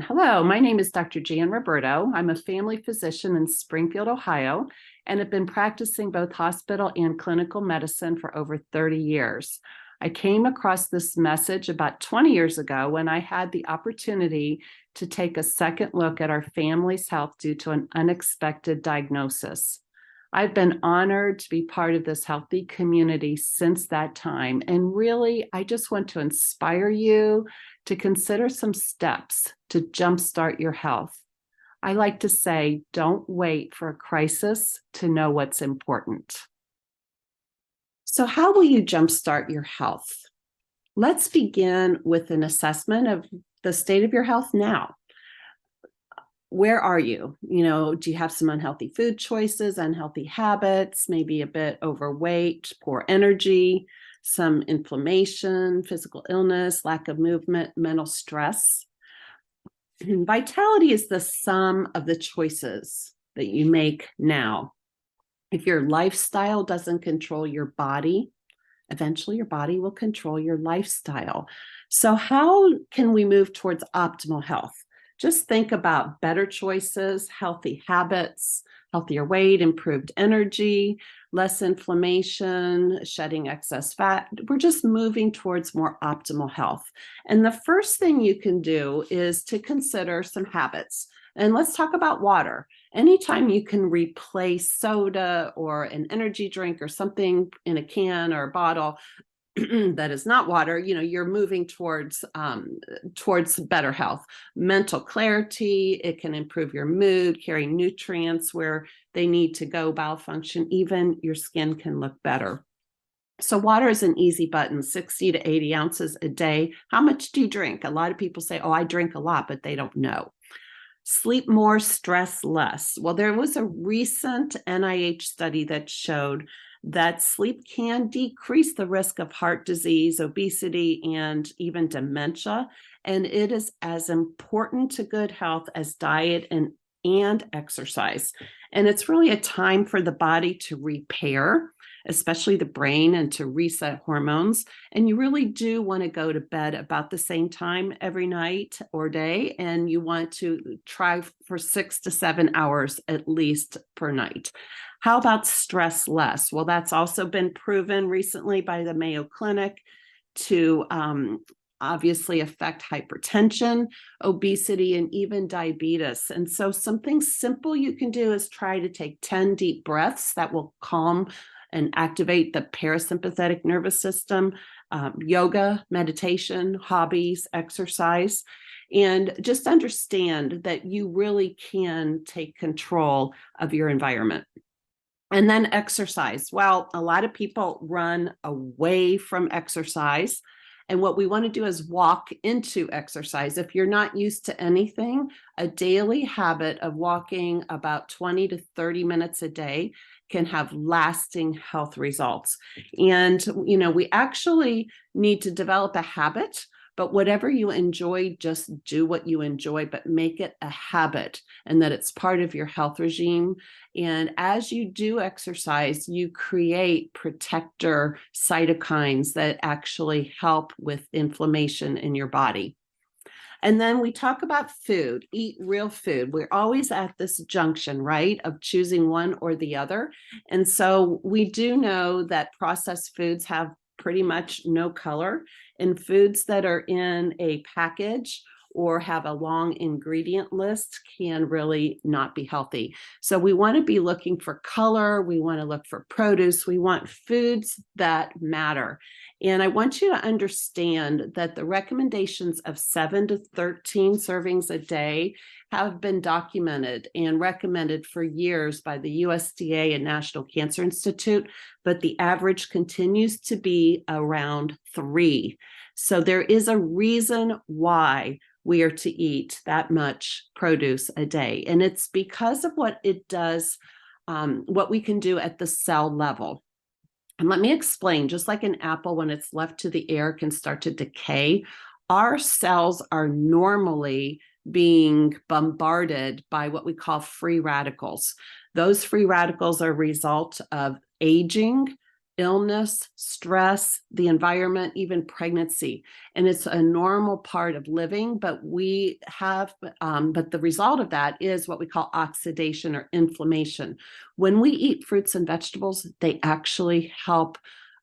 Hello, my name is Dr. Jan Roberto. I'm a family physician in Springfield, Ohio, and have been practicing both hospital and clinical medicine for over 30 years. I came across this message about 20 years ago when I had the opportunity to take a second look at our family's health due to an unexpected diagnosis. I've been honored to be part of this healthy community since that time. And really, I just want to inspire you to consider some steps to jumpstart your health. I like to say, don't wait for a crisis to know what's important. So, how will you jumpstart your health? Let's begin with an assessment of the state of your health now. Where are you? Do you have some unhealthy food choices, unhealthy habits, maybe a bit overweight, poor energy, some inflammation, physical illness, lack of movement, mental stress? Vitality is the sum of the choices that you make now. If your lifestyle doesn't control your body, eventually your body will control your lifestyle. So how can we move towards optimal health? Just think about better choices, healthy habits, healthier weight, improved energy, less inflammation, shedding excess fat. We're just moving towards more optimal health. And the first thing you can do is to consider some habits. And let's talk about water. Anytime you can replace soda or an energy drink or something in a can or a bottle that is not water, you're moving towards better health. Mental clarity, it can improve your mood, carry nutrients where they need to go, bowel function, even your skin can look better. So water is an easy button, 60 to 80 ounces a day. How much do you drink? A lot of people say, oh, I drink a lot, but they don't know. Sleep more, stress less. Well, there was a recent NIH study that showed that sleep can decrease the risk of heart disease, obesity, and even dementia. And it is as important to good health as diet and exercise. And it's really a time for the body to repair, especially the brain, and to reset hormones. And you really do want to go to bed about the same time every night or day. And you want to try for 6 to 7 hours at least per night. How about stress less? Well, that's also been proven recently by the Mayo Clinic to obviously affect hypertension, obesity, and even diabetes. And so something simple you can do is try to take 10 deep breaths that will calm and activate the parasympathetic nervous system, yoga, meditation, hobbies, exercise. And just understand that you really can take control of your environment. And then exercise. Well, a lot of people run away from exercise. And what we want to do is walk into exercise. If you're not used to anything, a daily habit of walking about 20 to 30 minutes a day can have lasting health results. And, we actually need to develop a habit. But whatever you enjoy, just do what you enjoy, but make it a habit and that it's part of your health regime. And as you do exercise, you create protector cytokines that actually help with inflammation in your body. And then we talk about food, eat real food. We're always at this junction, right, of choosing one or the other. And so we do know that processed foods have pretty much no color, and foods that are in a package or have a long ingredient list can really not be healthy. So we want to be looking for color. We want to look for produce. We want foods that matter. And I want you to understand that the recommendations of 7 to 13 servings a day have been documented and recommended for years by the USDA and National Cancer Institute, but the average continues to be around 3. So there is a reason why we are to eat that much produce a day. And it's because of what it does, what we can do at the cell level. And let me explain, just like an apple, when it's left to the air, can start to decay, our cells are normally being bombarded by what we call free radicals. Those free radicals are a result of aging, illness, stress, the environment, even pregnancy. And it's a normal part of living, but but the result of that is what we call oxidation or inflammation. When we eat fruits and vegetables, they actually help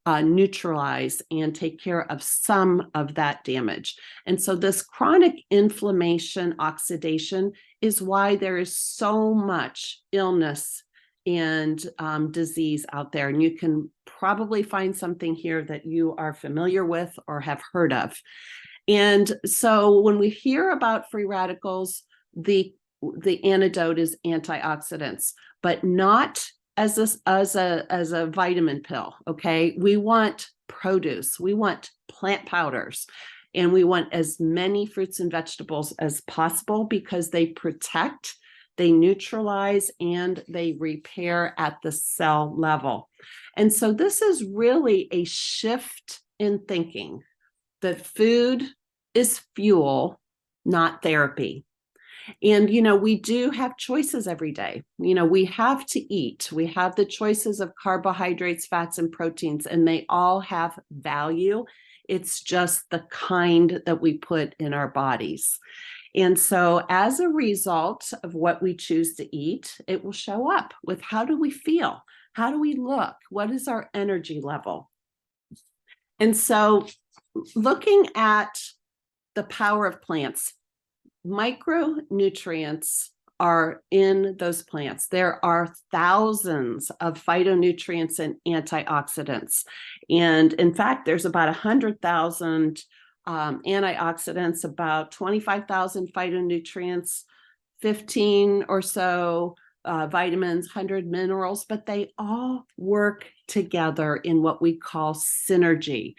neutralize and take care of some of that damage. And so this chronic inflammation, oxidation is why there is so much illness and disease out there. And you can probably find something here that you are familiar with or have heard of. And so when we hear about free radicals, the antidote is antioxidants, but not as a vitamin pill. Okay, we want produce, we want plant powders, and we want as many fruits and vegetables as possible because they protect, they neutralize, and they repair at the cell level. And so this is really a shift in thinking that food is fuel, not therapy. And, we do have choices every day. We have to eat. We have the choices of carbohydrates, fats, and proteins, and they all have value. It's just the kind that we put in our bodies. And so as a result of what we choose to eat, it will show up with how do we feel? How do we look? What is our energy level? And so looking at the power of plants, micronutrients are in those plants. There are thousands of phytonutrients and antioxidants. And in fact, there's about 100,000 antioxidants, about 25,000 phytonutrients, 15 or so vitamins, 100 minerals, but they all work together in what we call synergy.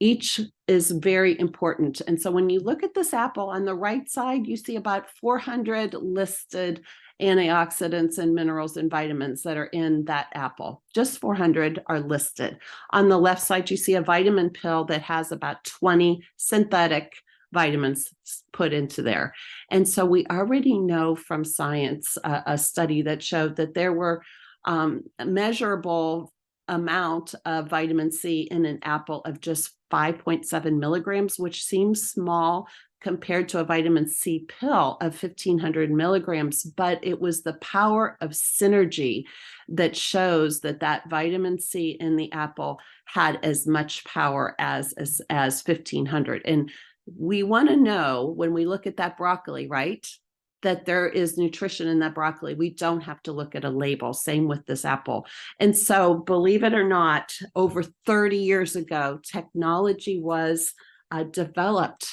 Each is very important. And so when you look at this apple on the right side, you see about 400 listed antioxidants and minerals and vitamins that are in that apple. Just 400 are listed. On the left side, you see a vitamin pill that has about 20 synthetic vitamins put into there. And so we already know from science, a study that showed that there were measurable amount of vitamin C in an apple of just 5.7 milligrams, which seems small compared to a vitamin C pill of 1,500 milligrams. But it was the power of synergy that shows that vitamin C in the apple had as much power as 1,500. And we want to know when we look at that broccoli, right, that there is nutrition in that broccoli. We don't have to look at a label. Same with this apple. And so, believe it or not, over 30 years ago, technology was developed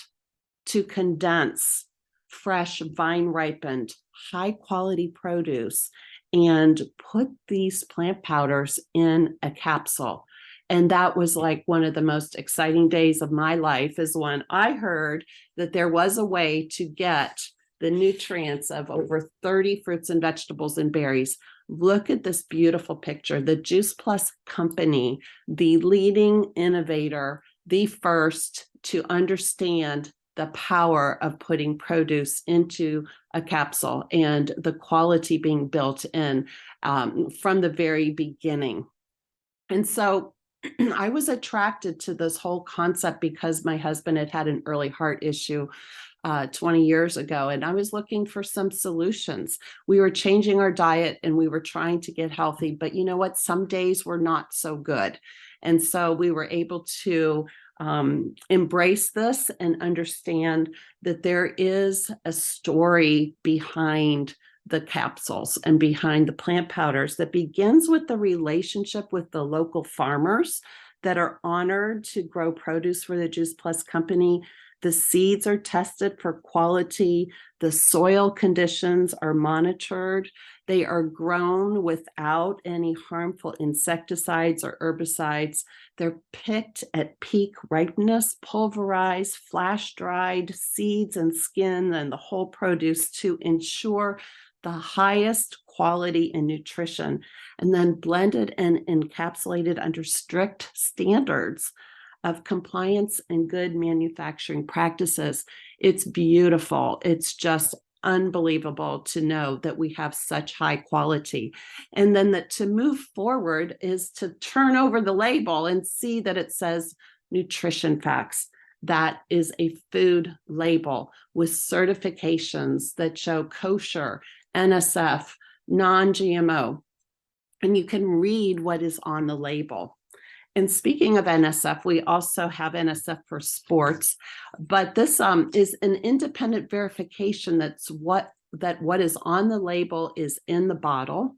to condense fresh, vine-ripened, high-quality produce and put these plant powders in a capsule. And that was like one of the most exciting days of my life, is when I heard that there was a way to get the nutrients of over 30 fruits and vegetables and berries. Look at this beautiful picture. The Juice Plus company, the leading innovator, the first to understand the power of putting produce into a capsule and the quality being built in from the very beginning. And so I was attracted to this whole concept because my husband had an early heart issue 20 years ago, and I was looking for some solutions. We were changing our diet and we were trying to get healthy, but you know what? Some days were not so good. And so we were able to embrace this and understand that there is a story behind the capsules and behind the plant powders that begins with the relationship with the local farmers that are honored to grow produce for the Juice Plus company. The seeds are tested for quality. The soil conditions are monitored. They are grown without any harmful insecticides or herbicides. They're picked at peak ripeness, pulverized, flash dried, seeds and skin and the whole produce to ensure the highest quality and nutrition, and then blended and encapsulated under strict standards of compliance and good manufacturing practices. It's beautiful. It's just unbelievable to know that we have such high quality. And then that to move forward is to turn over the label and see that it says nutrition facts. That is a food label with certifications that show kosher, NSF, non-GMO, and you can read what is on the label. And speaking of NSF, we also have NSF for sports, but this is an independent verification that what is on the label is in the bottle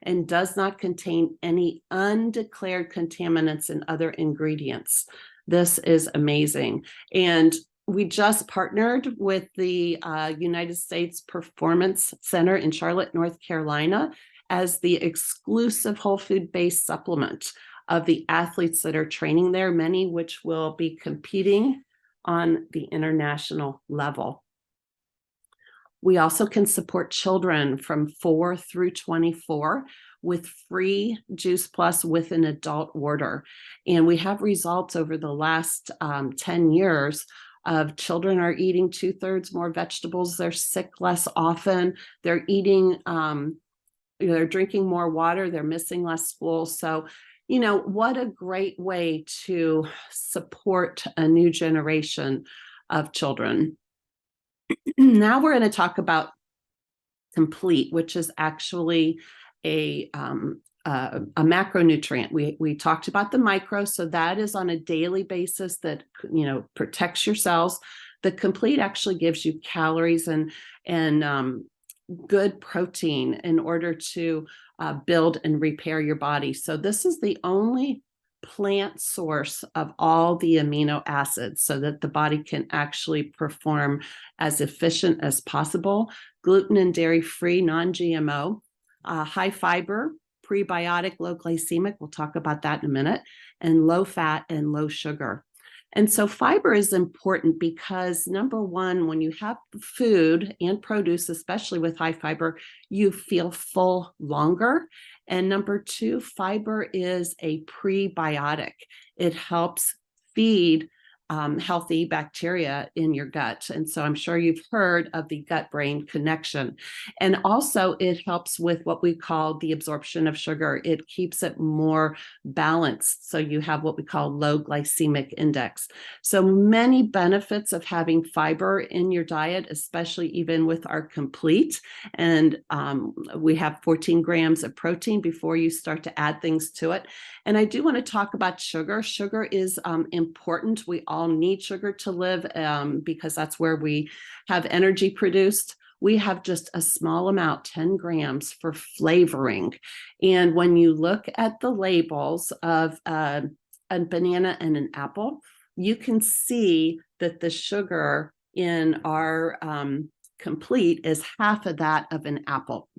and does not contain any undeclared contaminants and other ingredients. This is amazing. And we just partnered with the United States Performance Center in Charlotte, North Carolina, as the exclusive whole food-based supplement of the athletes that are training there, many which will be competing on the international level. We also can support children from 4 through 24 with free Juice Plus with an adult order. And we have results over the last 10 years of children are eating 2/3 more vegetables. They're sick less often. They're eating, they're drinking more water. They're missing less school. So, what a great way to support a new generation of children. Now we're going to talk about Complete, which is actually a macronutrient. We talked about the micro, so that is on a daily basis that protects your cells. The Complete actually gives you calories and good protein in order to build and repair your body. So this is the only plant source of all the amino acids so that the body can actually perform as efficient as possible. Gluten and dairy free, non-GMO, high fiber, prebiotic, low glycemic. We'll talk about that in a minute, and low fat and low sugar. And so fiber is important because, number one, when you have food and produce, especially with high fiber, you feel full longer. And number two, fiber is a prebiotic. It helps feed healthy bacteria in your gut. And so I'm sure you've heard of the gut-brain connection. And also it helps with what we call the absorption of sugar. It keeps it more balanced. So you have what we call low glycemic index. So many benefits of having fiber in your diet, especially even with our Complete. And we have 14 grams of protein before you start to add things to it. And I do want to talk about sugar. Sugar is important. We all need sugar to live because that's where we have energy produced. We have just a small amount, 10 grams for flavoring. And when you look at the labels of a banana and an apple, you can see that the sugar in our Complete is half of that of an apple.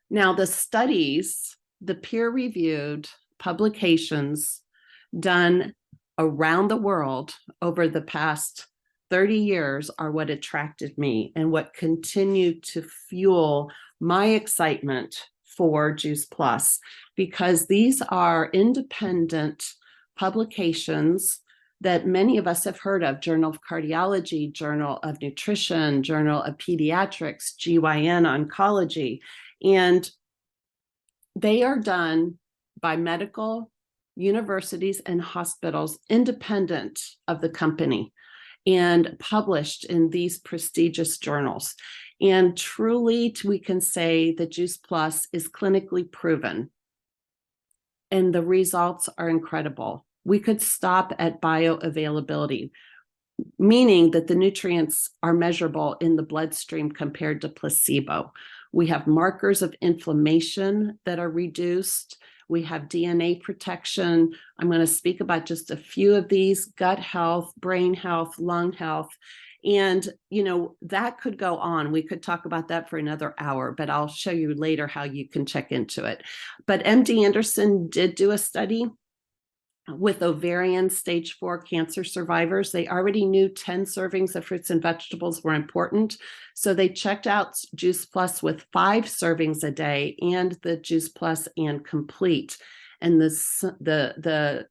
Now, the studies, the peer-reviewed publications done around the world over the past 30 years are what attracted me and what continued to fuel my excitement for Juice Plus, because these are independent publications that many of us have heard of: Journal of Cardiology, Journal of Nutrition, Journal of Pediatrics, GYN Oncology, and they are done by medical universities and hospitals independent of the company and published in these prestigious journals. And truly, we can say that Juice Plus is clinically proven, and the results are incredible. We could stop at bioavailability, meaning that the nutrients are measurable in the bloodstream compared to placebo. We have markers of inflammation that are reduced. We have DNA protection. I'm going to speak about just a few of these: gut health, brain health, lung health. And, that could go on. We could talk about that for another hour, but I'll show you later how you can check into it. But MD Anderson did do a study with ovarian stage 4 cancer survivors. They already knew 10 servings of fruits and vegetables were important. So they checked out Juice Plus with 5 servings a day and the Juice Plus and Complete. And the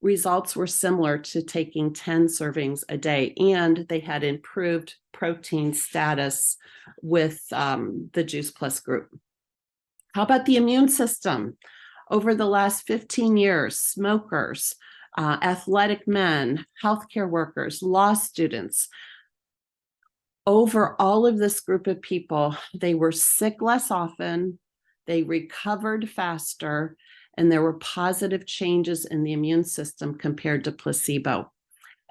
results were similar to taking 10 servings a day, and they had improved protein status with the Juice Plus group. How about the immune system? Over the last 15 years, smokers, athletic men, healthcare workers, law students, over all of this group of people, they were sick less often, they recovered faster, and there were positive changes in the immune system compared to placebo.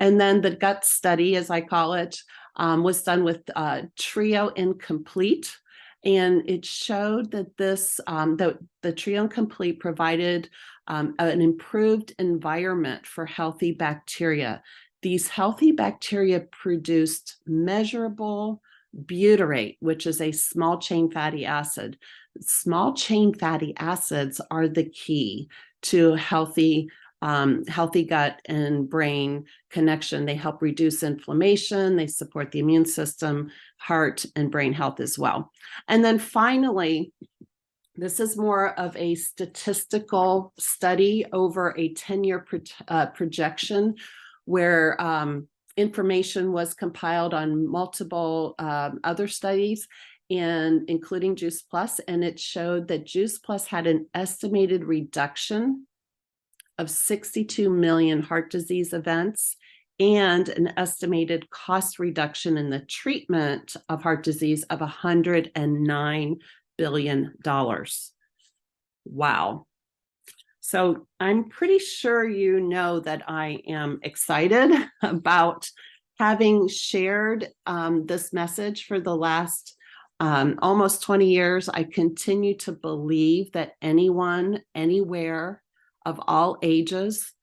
And then the gut study, as I call it, was done with Trio Incomplete. And it showed that the Trio Incomplete provided an improved environment for healthy bacteria. These healthy bacteria produced measurable butyrate, which is a small chain fatty acid. Small chain fatty acids are the key to healthy gut and brain connection. They help reduce inflammation. They support the immune system, heart, and brain health as well. And then finally, this is more of a statistical study over a 10-year projection where information was compiled on multiple other studies, and including Juice Plus, and it showed that Juice Plus had an estimated reduction of 62 million heart disease events and an estimated cost reduction in the treatment of heart disease of $109 billion. Wow. So I'm pretty sure you know that I am excited about having shared this message for the last almost 20 years. I continue to believe that anyone, anywhere, of all ages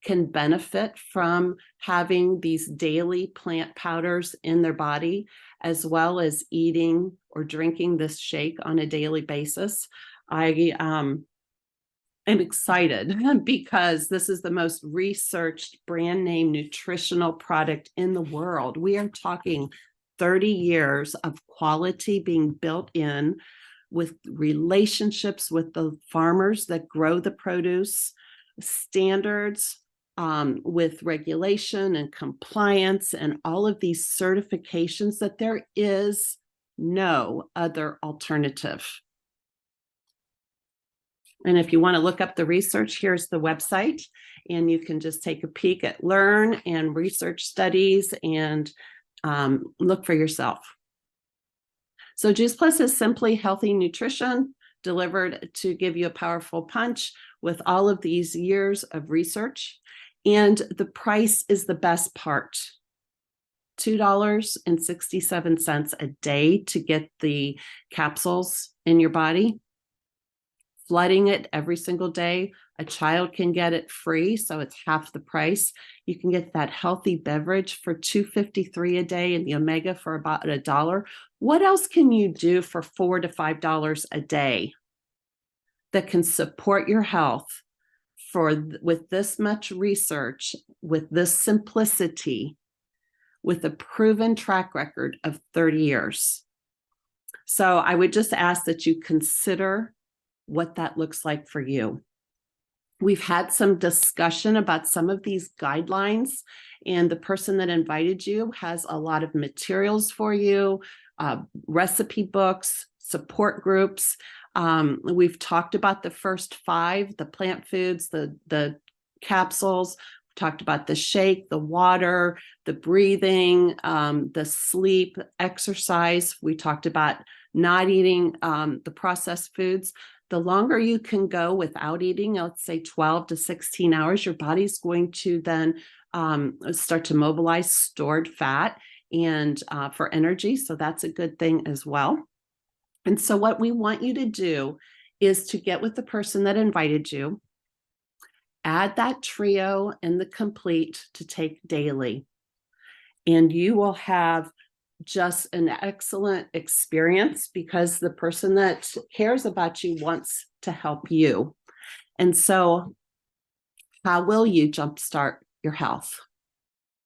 can benefit from having these daily plant powders in their body, as well as eating or drinking this shake on a daily basis. I'm excited because this is the most researched brand name nutritional product in the world. We are talking 30 years of quality being built in with relationships with the farmers that grow the produce, standards with regulation and compliance and all of these certifications, that there is no other alternative. And if you want to look up the research, here's the website, and you can just take a peek at Learn and research studies and look for yourself. So Juice Plus is simply healthy nutrition delivered to give you a powerful punch with all of these years of research. And the price is the best part. $2.67 a day to get the capsules in your body. Flooding it every single day. A child can get it free, so it's half the price. You can get that healthy beverage for $2.53 a day and the omega for about $1. What else can you do for $4 to $5 a day that can support your health with this much research, with this simplicity, with a proven track record of 30 years? So I would just ask that you consider what that looks like for you. We've had some discussion about some of these guidelines, and the person that invited you has a lot of materials for you, recipe books, support groups. We've talked about the first 5, the plant foods, the capsules. We talked about the shake, the water, the breathing, the sleep, exercise. We talked about not eating the processed foods. The longer you can go without eating, let's say 12 to 16 hours, your body's going to then start to mobilize stored fat and for energy. So that's a good thing as well. And so what we want you to do is to get with the person that invited you, add that Trio and the Complete to take daily, and you will have just an excellent experience because the person that cares about you wants to help you. And so how will you jumpstart your health?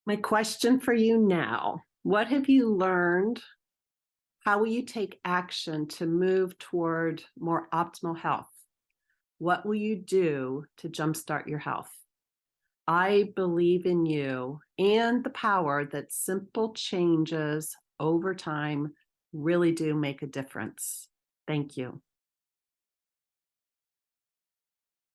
My question for you now, what have you learned? How will you take action to move toward more optimal health? What will you do to jumpstart your health? I believe in you and the power that simple changes over time really do make a difference. Thank you.